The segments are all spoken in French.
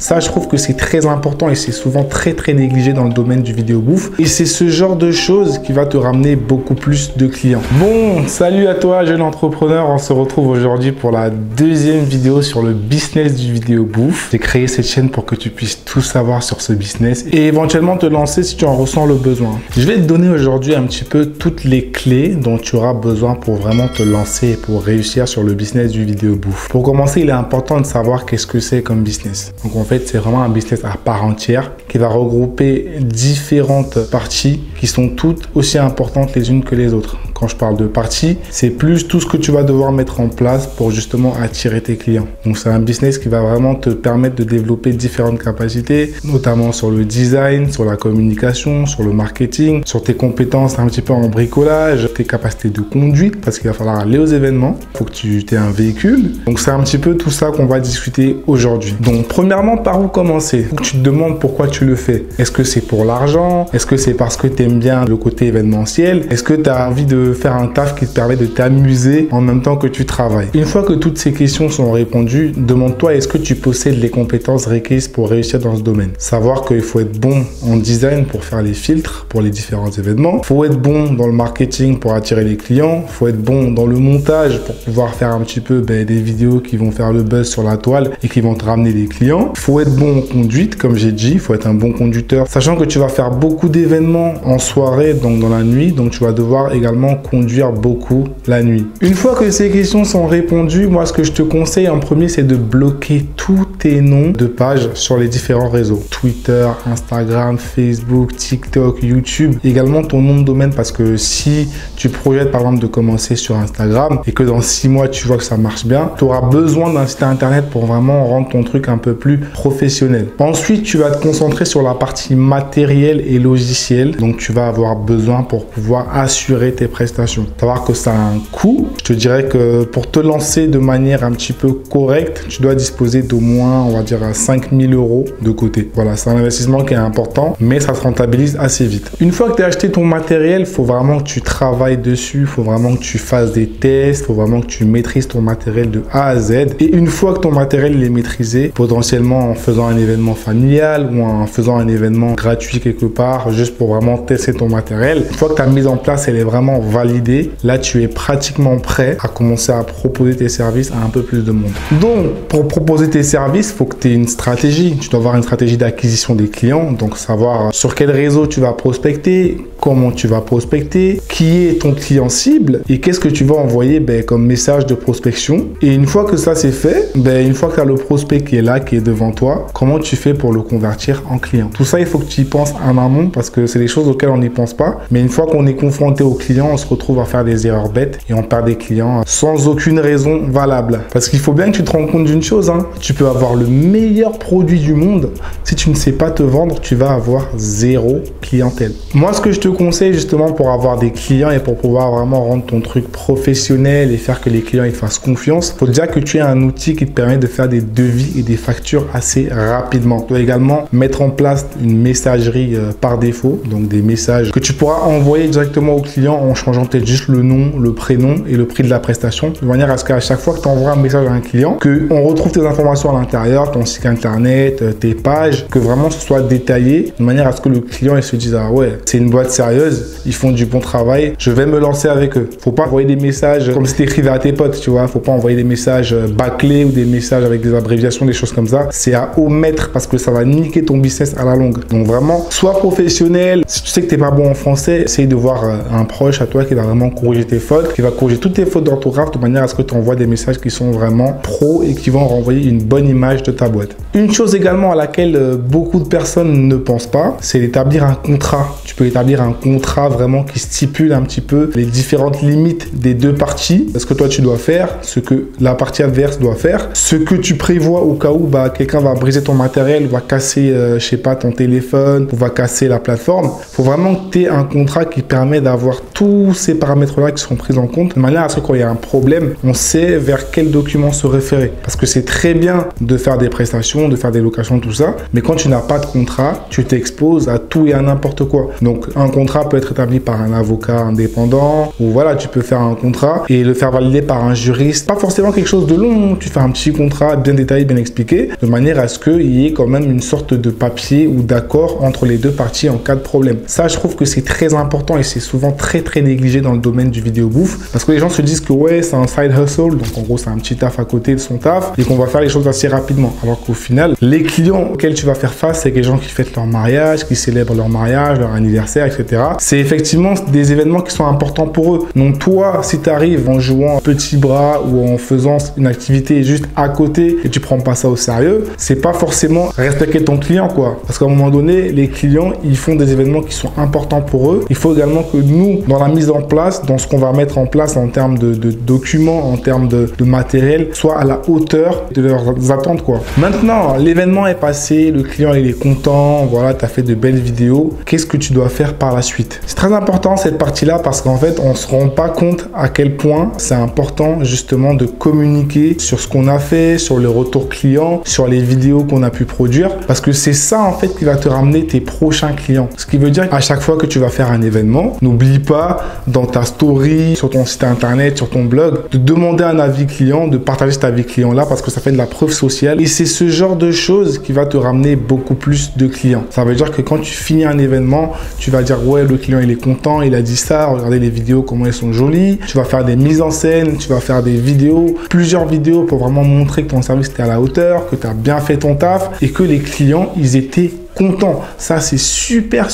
Ça, je trouve que c'est très important et c'est souvent très négligé dans le domaine du vidéo bouffe. Et c'est ce genre de choses qui va te ramener beaucoup plus de clients. Bon, salut à toi, jeune entrepreneur. On se retrouve aujourd'hui pour la deuxième vidéo sur le business du vidéo bouffe. J'ai créé cette chaîne pour que tu puisses tout savoir sur ce business et éventuellement te lancer si tu en ressens le besoin. Je vais te donner aujourd'hui un petit peu toutes les clés dont tu auras besoin pour vraiment te lancer et pour réussir sur le business du vidéo bouffe. Pour commencer, il est important de savoir qu'est-ce que c'est comme business. Donc en fait, c'est vraiment un business à part entière qui va regrouper différentes parties qui sont toutes aussi importantes les unes que les autres. Quand je parle de parties, c'est plus tout ce que tu vas devoir mettre en place pour justement attirer tes clients. Donc c'est un business qui va vraiment te permettre de développer différentes capacités, notamment sur le design, sur la communication, sur le marketing, sur tes compétences un petit peu en bricolage, tes capacités de conduite, parce qu'il va falloir aller aux événements, il faut que tu aies un véhicule. Donc c'est un petit peu tout ça qu'on va discuter aujourd'hui. Donc premièrement, par où commencer? Il faut que tu te demandes pourquoi tu le fais. Est-ce que c'est pour l'argent? Est-ce que c'est parce que tu aimes bien le côté événementiel? Est-ce que tu as envie de faire un taf qui te permet de t'amuser en même temps que tu travailles? Une fois que toutes ces questions sont répondues, demande-toi est-ce que tu possèdes les compétences requises pour réussir dans ce domaine. Savoir qu'il faut être bon en design pour faire les filtres pour les différents événements. Il faut être bon dans le marketing pour attirer les clients. Il faut être bon dans le montage pour pouvoir faire un petit peu des vidéos qui vont faire le buzz sur la toile et qui vont te ramener des clients. Il faut être bon en conduite, comme j'ai dit. Il faut être un bon conducteur. Sachant que tu vas faire beaucoup d'événements en soirée, donc dans la nuit. Donc tu vas devoir également conduire beaucoup la nuit. Une fois que ces questions sont répondues, moi ce que je te conseille en premier, c'est de bloquer tous tes noms de pages sur les différents réseaux. Twitter, Instagram, Facebook, TikTok, YouTube. Également ton nom de domaine, parce que si tu projettes par exemple de commencer sur Instagram et que dans 6 mois tu vois que ça marche bien, tu auras besoin d'un site internet pour vraiment rendre ton truc un peu plus professionnel. Ensuite, tu vas te concentrer sur la partie matérielle et logicielle. Donc tu vas avoir besoin pour pouvoir assurer tes prestations. Savoir que ça a un coût. Je te dirais que pour te lancer de manière un petit peu correcte, tu dois disposer d'au moins, on va dire, 5 000 € de côté. Voilà, c'est un investissement qui est important, mais ça se rentabilise assez vite. Une fois que tu as acheté ton matériel, il faut vraiment que tu travailles dessus, il faut vraiment que tu fasses des tests, il faut vraiment que tu maîtrises ton matériel de A à Z. Et une fois que ton matériel est maîtrisé, potentiellement en faisant un événement familial ou en faisant un événement gratuit quelque part, juste pour vraiment tester ton matériel, une fois que ta mise en place elle est vraiment validée, là tu es pratiquement prêt à commencer à proposer tes services à un peu plus de monde. Donc pour proposer tes services, il faut que tu aies une stratégie. Tu dois avoir une stratégie d'acquisition des clients, donc savoir sur quel réseau tu vas prospecter, comment tu vas prospecter, qui est ton client cible et qu'est-ce que tu vas envoyer comme message de prospection. Et une fois que ça c'est fait, une fois que tu as le prospect qui est là, qui est devant toi, comment tu fais pour le convertir en client? Tout ça, il faut que tu y penses en amont parce que c'est des choses auxquelles on n'y pense pas. Mais une fois qu'on est confronté aux clients, on se retrouve à faire des erreurs bêtes et on perd des clients sans aucune raison valable. Parce qu'il faut bien que tu te rendes compte d'une chose, tu peux avoir le meilleur produit du monde. Si tu ne sais pas te vendre, tu vas avoir zéro clientèle. Moi, ce que je te conseille justement pour avoir des clients et pour pouvoir vraiment rendre ton truc professionnel et faire que les clients ils fassent confiance, il faut déjà que tu aies un outil qui te permet de faire des devis et des factures assez rapidement. Tu dois également mettre en place une messagerie par défaut, donc des messages que tu pourras envoyer directement au client en changeant peut-être juste le nom, le prénom et le prix de la prestation, de manière à ce qu'à chaque fois que tu envoies un message à un client, qu'on retrouve tes informations à l'intérieur, ton site internet, tes pages, que vraiment ce soit détaillé, de manière à ce que le client il se dise ah ouais, c'est une boîte sérieuse, ils font du bon travail, je vais me lancer avec eux. Faut pas envoyer des messages comme si tu écrivais à tes potes, tu vois, faut pas envoyer des messages bâclés ou des messages avec des abréviations, des choses comme ça. C'est à omettre parce que ça va niquer ton business à la longue. Donc vraiment, sois professionnel. Si tu sais que t'es pas bon en français, essaye de voir un proche à toi qui va vraiment corriger tes fautes, qui va corriger toutes tes fautes d'orthographe de manière à ce que tu envoies des messages qui sont vraiment pro et qui vont renvoyer une bonne image de ta boîte. Une chose également à laquelle beaucoup de personnes ne pensent pas, c'est d'établir un contrat. Tu peux établir un contrat vraiment qui stipule un petit peu les différentes limites des deux parties, ce que toi tu dois faire, ce que la partie adverse doit faire, ce que tu prévois au cas où quelqu'un va briser ton matériel, va casser, je sais pas, ton téléphone, ou va casser la plateforme. Il faut vraiment que tu aies un contrat qui permet d'avoir tous ces paramètres-là qui seront pris en compte, de manière à ce que quand il y a un problème, on sait vers quel document se référer. Parce que c'est très bien de faire des prestations, de faire des locations, tout ça, mais quand tu n'as pas de contrat, tu t'exposes à tout et à n'importe quoi. Donc un contrat contrat peut être établi par un avocat indépendant ou voilà, tu peux faire un contrat et le faire valider par un juriste. Pas forcément quelque chose de long, tu fais un petit contrat bien détaillé, bien expliqué, de manière à ce qu'il y ait quand même une sorte de papier ou d'accord entre les deux parties en cas de problème. Ça, je trouve que c'est très important et c'est souvent très négligé dans le domaine du vidéo bouffe parce que les gens se disent que ouais, c'est un side hustle, donc en gros, c'est un petit taf à côté de son taf et qu'on va faire les choses assez rapidement. Alors qu'au final, les clients auxquels tu vas faire face, c'est les gens qui fêtent leur mariage, qui célèbrent leur mariage, leur anniversaire, etc. C'est effectivement des événements qui sont importants pour eux. Donc toi, si tu arrives en jouant petit bras ou en faisant une activité juste à côté et tu prends pas ça au sérieux, c'est pas forcément respecter ton client, quoi. Parce qu'à un moment donné, les clients, ils font des événements qui sont importants pour eux. Il faut également que nous, dans la mise en place, dans ce qu'on va mettre en place en termes de documents, en termes de matériel, soit à la hauteur de leurs attentes, quoi. Maintenant, l'événement est passé, le client il est content, voilà, tu as fait de belles vidéos. Qu'est-ce que tu dois faire par la suite? C'est très important cette partie-là parce qu'en fait, on se rend pas compte à quel point c'est important justement de communiquer sur ce qu'on a fait, sur le retour client, sur les vidéos qu'on a pu produire, parce que c'est ça en fait qui va te ramener tes prochains clients. Ce qui veut dire qu'à chaque fois que tu vas faire un événement, n'oublie pas dans ta story, sur ton site internet, sur ton blog, de demander un avis client, de partager cet avis client là parce que ça fait de la preuve sociale et c'est ce genre de choses qui va te ramener beaucoup plus de clients. Ça veut dire que quand tu finis un événement, tu vas dire ouais, le client il est content, il a dit ça, regardez les vidéos comment elles sont jolies. Tu vas faire des mises en scène, tu vas faire des vidéos, plusieurs vidéos pour vraiment montrer que ton service était à la hauteur, que tu as bien fait ton taf et que les clients ils étaient content. Ça, c'est super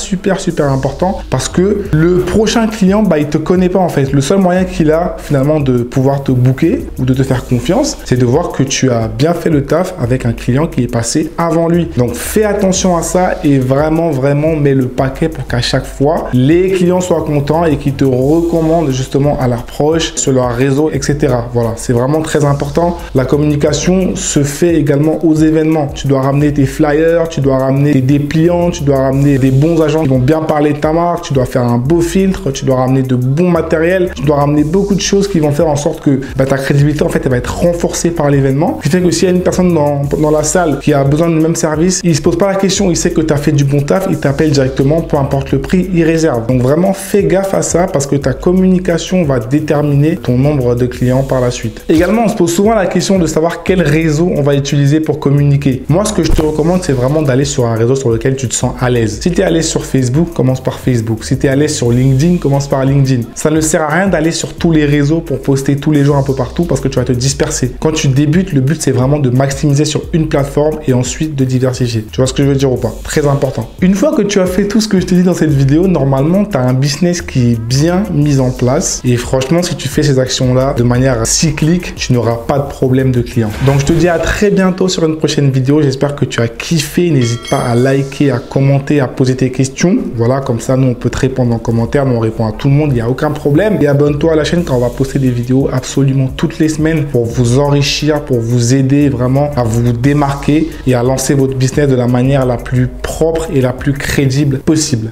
important parce que le prochain client, bah, il te connaît pas en fait. Le seul moyen qu'il a finalement de pouvoir te booker ou de te faire confiance, c'est de voir que tu as bien fait le taf avec un client qui est passé avant lui. Donc, fais attention à ça et vraiment mets le paquet pour qu'à chaque fois, les clients soient contents et qu'ils te recommandent justement à leurs proches, sur leur réseau, etc. Voilà, c'est vraiment très important. La communication se fait également aux événements. Tu dois ramener tes flyers, tu dois ramener tes dépliants, tu dois ramener des bons agents qui vont bien parler de ta marque, tu dois faire un beau filtre, tu dois ramener de bons matériels, tu dois ramener beaucoup de choses qui vont faire en sorte que ta crédibilité en fait elle va être renforcée par l'événement. Ce qui fait que s'il y a une personne dans la salle qui a besoin du même service, il se pose pas la question, il sait que tu as fait du bon taf, il t'appelle directement, peu importe le prix, il réserve. Donc vraiment fais gaffe à ça parce que ta communication va déterminer ton nombre de clients par la suite. Également, on se pose souvent la question de savoir quel réseau on va utiliser pour communiquer. Moi, ce que je te recommande, c'est vraiment d'aller sur un réseau sur lequel tu te sens à l'aise. Si tu es à l'aise sur Facebook, commence par Facebook. Si tu es à l'aise sur LinkedIn, commence par LinkedIn. Ça ne sert à rien d'aller sur tous les réseaux pour poster tous les jours un peu partout parce que tu vas te disperser. Quand tu débutes, le but c'est vraiment de maximiser sur une plateforme et ensuite de diversifier. Tu vois ce que je veux dire ou pas? Très important. Une fois que tu as fait tout ce que je t'ai dit dans cette vidéo, normalement, tu as un business qui est bien mis en place et franchement, si tu fais ces actions-là de manière cyclique, tu n'auras pas de problème de clients. Donc, je te dis à très bientôt sur une prochaine vidéo. J'espère que tu as kiffé. N'hésite pas à liker, à commenter, à poser tes questions. Voilà, comme ça, nous, on peut te répondre en commentaire. Nous, on répond à tout le monde. Il n'y a aucun problème. Et abonne-toi à la chaîne car on va poster des vidéos absolument toutes les semaines pour vous enrichir, pour vous aider vraiment à vous démarquer et à lancer votre business de la manière la plus propre et la plus crédible possible.